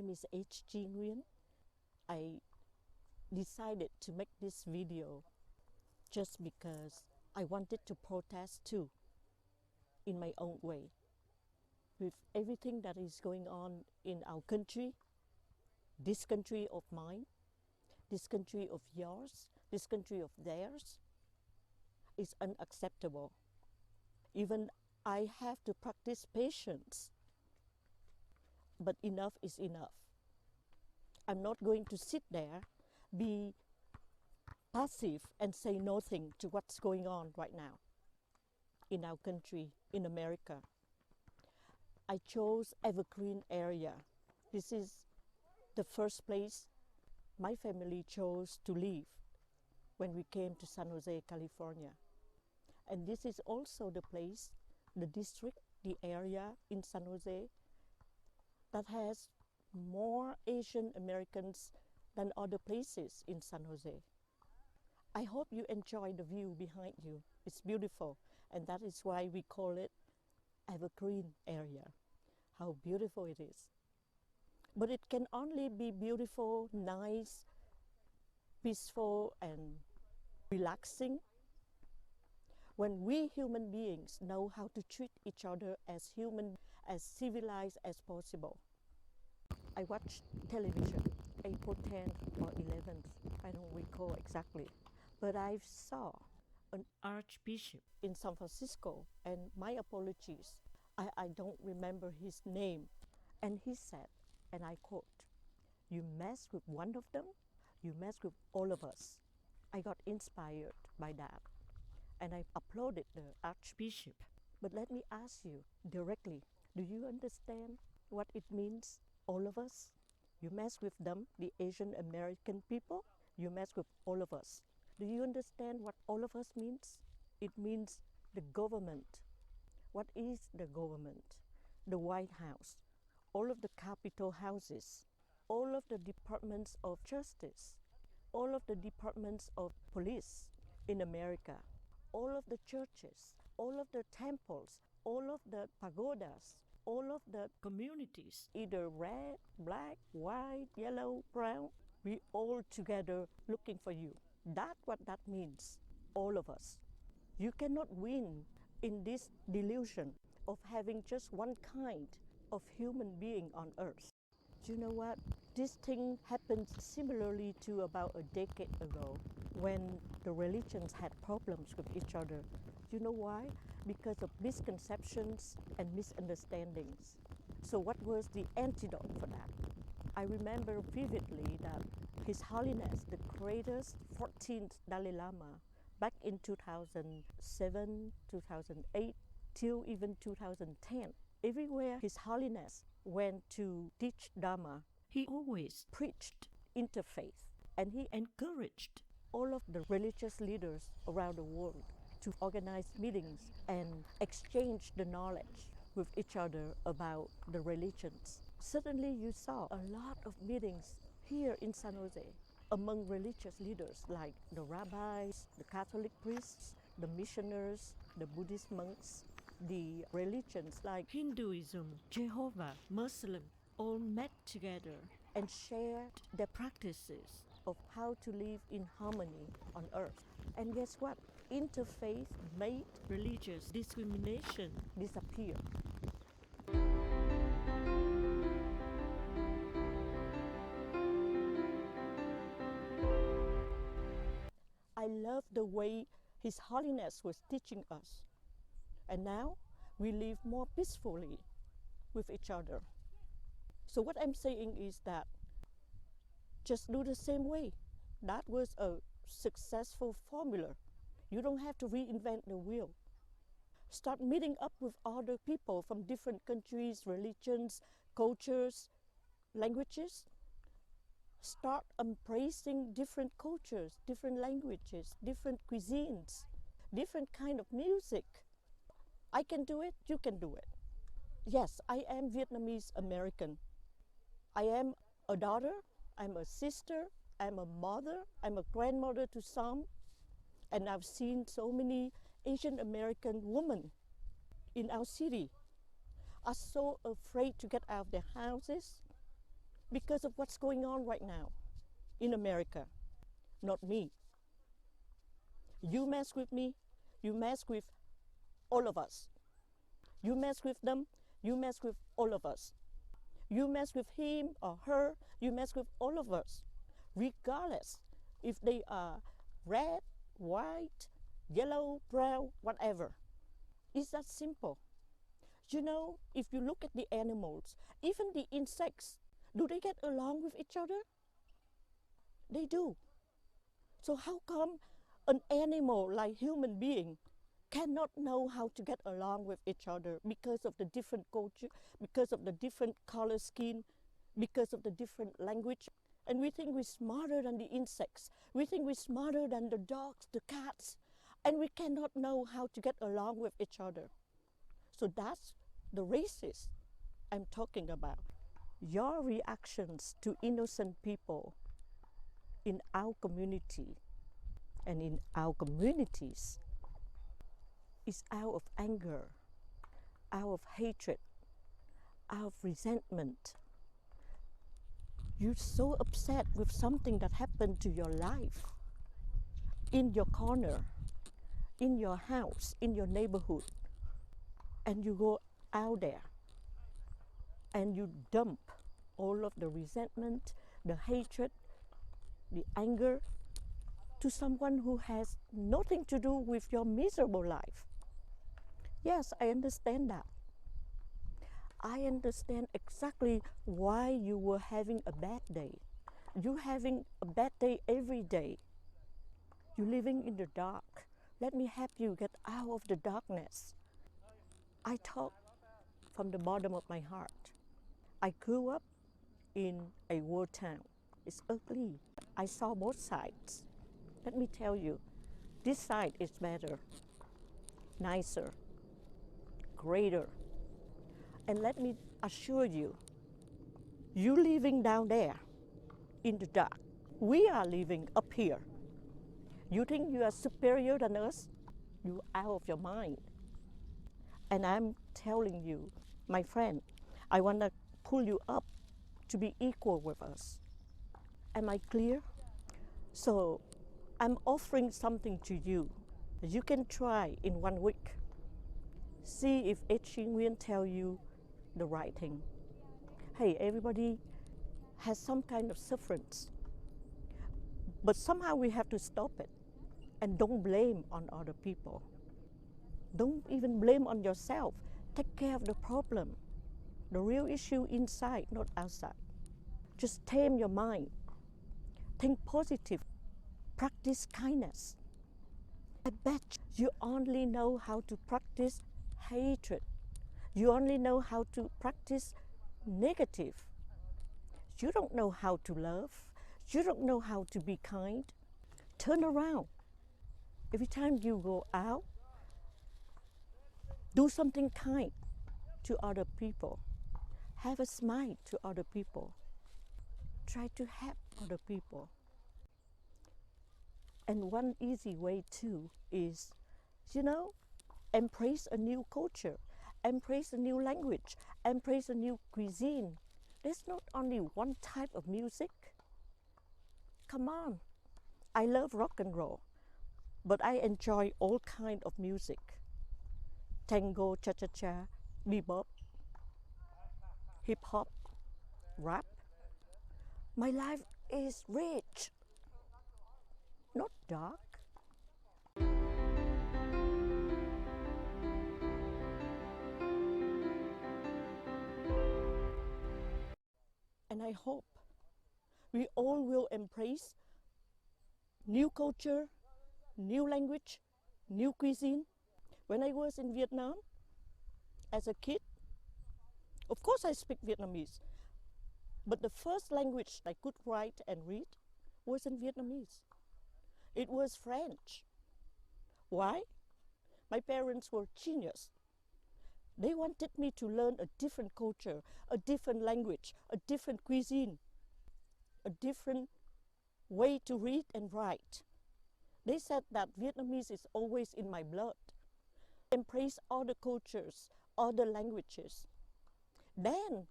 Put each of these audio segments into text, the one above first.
name is Dliwo-HIểU. I decided to make this video just because I wanted to protest too, in my own way. With everything that is going on in our country, this country of mine, this country of yours, this country of theirs, is unacceptable. Even I have to practice patience. But enough is enough. I'm not going to sit there, be passive and say nothing to what's going on right now in our country, in America. I chose Evergreen area. This is the first place my family chose to live when we came to San Jose, California. And this is also the place, the district, the area in San Jose that has more Asian Americans than other places in San Jose. I hope you enjoy the view behind you. It's beautiful, and that is why we call it Evergreen area. How beautiful it is. But it can only be beautiful, nice, peaceful, and relaxing when we human beings know how to treat each other as human, as civilized as possible. I watched television, April 10th or 11th, I don't recall exactly, but I saw an Archbishop in San Francisco, and my apologies, I don't remember his name, and he said, and I quote, "You mess with one of them, you mess with all of us." I got inspired by that, and I applauded the Archbishop. But let me ask you directly, do you understand what it means, all of us? You mess with them, the Asian American people, you mess with all of us. Do you understand what all of us means? It means the government. What is the government? The White House, all of the Capitol houses, all of the departments of justice, all of the departments of police in America, all of the churches, all of the temples, all of the pagodas, all of the communities, either red, black, white, yellow, brown, we all together looking for you. That's what that means, all of us. You cannot win in this delusion of having just one kind of human being on earth. Do you know what? This thing happened similarly to about a decade ago when the religions had problems with each other. Do you know why? Because of misconceptions and misunderstandings. So what was the antidote for that? I remember vividly that His Holiness, the greatest 14th Dalai Lama, back in 2007, 2008, till even 2010, everywhere His Holiness went to teach Dharma, he always preached interfaith, and he encouraged all of the religious leaders around the world to organize meetings and exchange the knowledge with each other about the religions. Suddenly you saw a lot of meetings here in San Jose among religious leaders like the rabbis, the Catholic priests, the missionaries, the Buddhist monks, the religions like Hinduism, Jehovah, Muslim, all met together and shared their practices of how to live in harmony on earth. And guess what? Interfaith made religious discrimination disappear. I love the way His Holiness was teaching us. And now we live more peacefully with each other. So what I'm saying is that just do the same way. That was a successful formula. You don't have to reinvent the wheel. Start meeting up with other people from different countries, religions, cultures, languages. Start embracing different cultures, different languages, different cuisines, different kind of music. I can do it, you can do it. Yes, I am Vietnamese American. I am a daughter, I'm a sister, I'm a mother, I'm a grandmother to some, and I've seen so many Asian American women in our city are so afraid to get out of their houses, because of what's going on right now in America. Not me. You mess with me, you mess with all of us. You mess with them, you mess with all of us. You mess with him or her, you mess with all of us, regardless if they are red, white, yellow, brown, whatever. It's that simple. You know, if you look at the animals, even the insects, do they get along with each other? They do. So how come an animal like human being cannot know how to get along with each other because of the different culture, because of the different color skin, because of the different language? And we think we're smarter than the insects. We think we're smarter than the dogs, the cats, and we cannot know how to get along with each other. So that's the racist I'm talking about. Your reactions to innocent people in our community and in our communities is out of anger, out of hatred, out of resentment. You're so upset with something that happened to your life, in your corner, in your house, in your neighborhood, and you go out there and you dump all of the resentment, the hatred, the anger to someone who has nothing to do with your miserable life. Yes, I understand that. I understand exactly why you were having a bad day. You're having a bad day every day. You're living in the dark. Let me help you get out of the darkness. I talk from the bottom of my heart. I grew up in a war town. It's ugly. I saw both sides. Let me tell you, this side is better, nicer, greater. And let me assure you, you living down there in the dark. We are living up here. You think you are superior than us? You're out of your mind. And I'm telling you, my friend, I want to pull you up to be equal with us. Am I clear? So I'm offering something to you. You can try in 1 week. See if Dliwo-HIệ tell you the right thing. Hey, everybody has some kind of sufferance, but somehow we have to stop it and don't blame on other people. Don't even blame on yourself. Take care of the problem, the real issue inside, not outside. Just tame your mind. Think positive. Practice kindness. I bet you only know how to practice hatred. You only know how to practice negative. You don't know how to love. You don't know how to be kind. Turn around. Every time you go out, do something kind to other people. Have a smile to other people. Try to help other people. And one easy way too is, embrace a new culture, embrace a new language, embrace a new cuisine. There's not only one type of music. Come on, I love rock and roll, but I enjoy all kinds of music. Tango, cha-cha-cha, bebop, hip-hop, rap. My life is rich, not dark. And I hope we all will embrace new culture, new language, new cuisine. When I was in Vietnam as a kid, of course I speak Vietnamese, but the first language I could write and read wasn't Vietnamese. It was French. Why? My parents were genius. They wanted me to learn a different culture, a different language, a different cuisine, a different way to read and write. They said that Vietnamese is always in my blood. Embrace all the cultures, all the languages. Then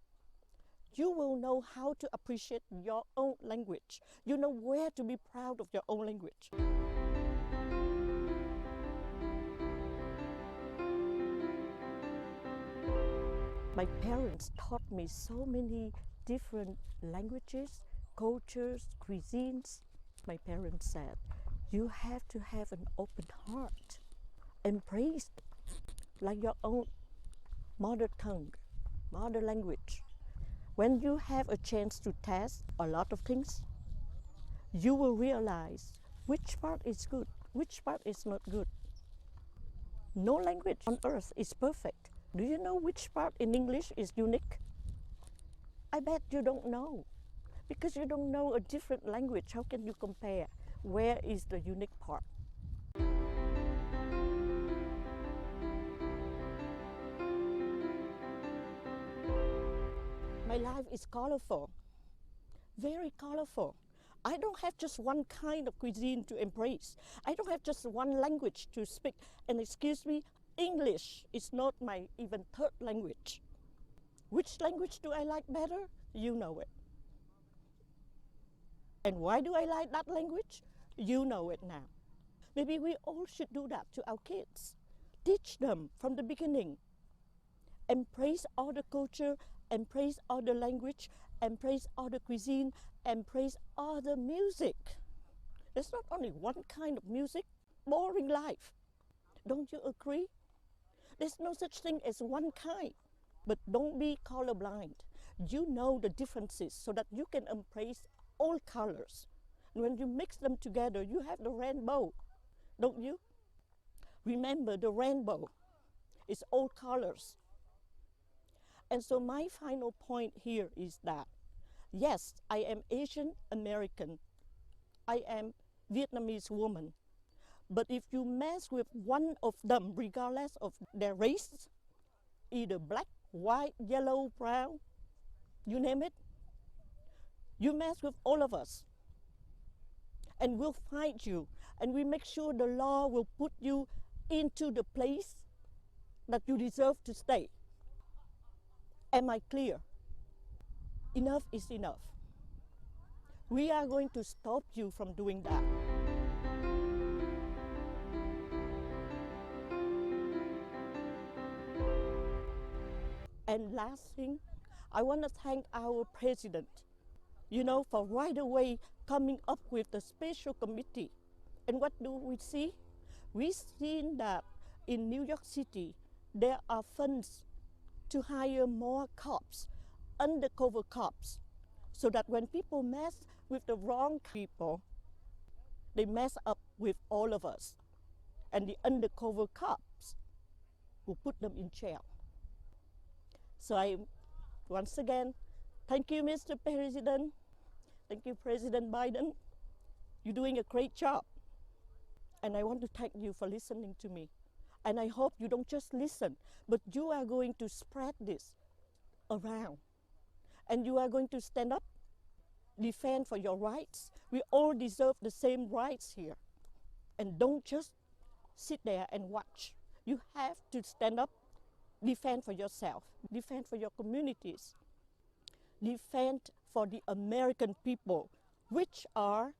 you will know how to appreciate your own language. You know where to be proud of your own language. My parents taught me so many different languages, cultures, cuisines. My parents said, you have to have an open heart. Embrace like your own mother tongue, mother language. When you have a chance to test a lot of things, you will realize which part is good, which part is not good. No language on earth is perfect. Do you know which part in English is unique? I bet you don't know. Because you don't know a different language, how can you compare? Where is the unique part? My life is colorful, very colorful. I don't have just one kind of cuisine to embrace. I don't have just one language to speak. And excuse me, English is not my even third language. Which language do I like better? You know it. And why do I like that language? You know it now. Maybe we all should do that to our kids. Teach them from the beginning. Embrace all the culture, embrace all the language, embrace all the cuisine, embrace all the music. There's not only one kind of music. Boring life. Don't you agree? There's no such thing as one kind. But don't be colorblind. You know the differences so that you can embrace all colors. And when you mix them together, you have the rainbow, don't you? Remember, the rainbow is all colors. And so my final point here is that, yes, I am Asian American. I am Vietnamese woman. But if you mess with one of them, regardless of their race, either black, white, yellow, brown, you name it, you mess with all of us. And we'll find you. And we make sure the law will put you into the place that you deserve to stay. Am I clear? Enough is enough. We are going to stop you from doing that. And last thing, I want to thank our president, for right away coming up with the special committee. And what do we see? We've seen that in New York City, there are funds to hire more cops, undercover cops, so that when people mess with the wrong people, they mess up with all of us. And the undercover cops will put them in jail. So once again, thank you, Mr. President. Thank you, President Biden. You're doing a great job. And I want to thank you for listening to me. And I hope you don't just listen, but you are going to spread this around. And you are going to stand up, defend for your rights. We all deserve the same rights here. And don't just sit there and watch. You have to stand up, defend for yourself, defend for your communities, defend for the American people, which are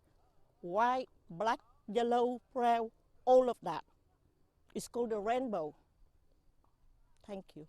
white, black, yellow, brown, all of that. It's called the rainbow. Thank you.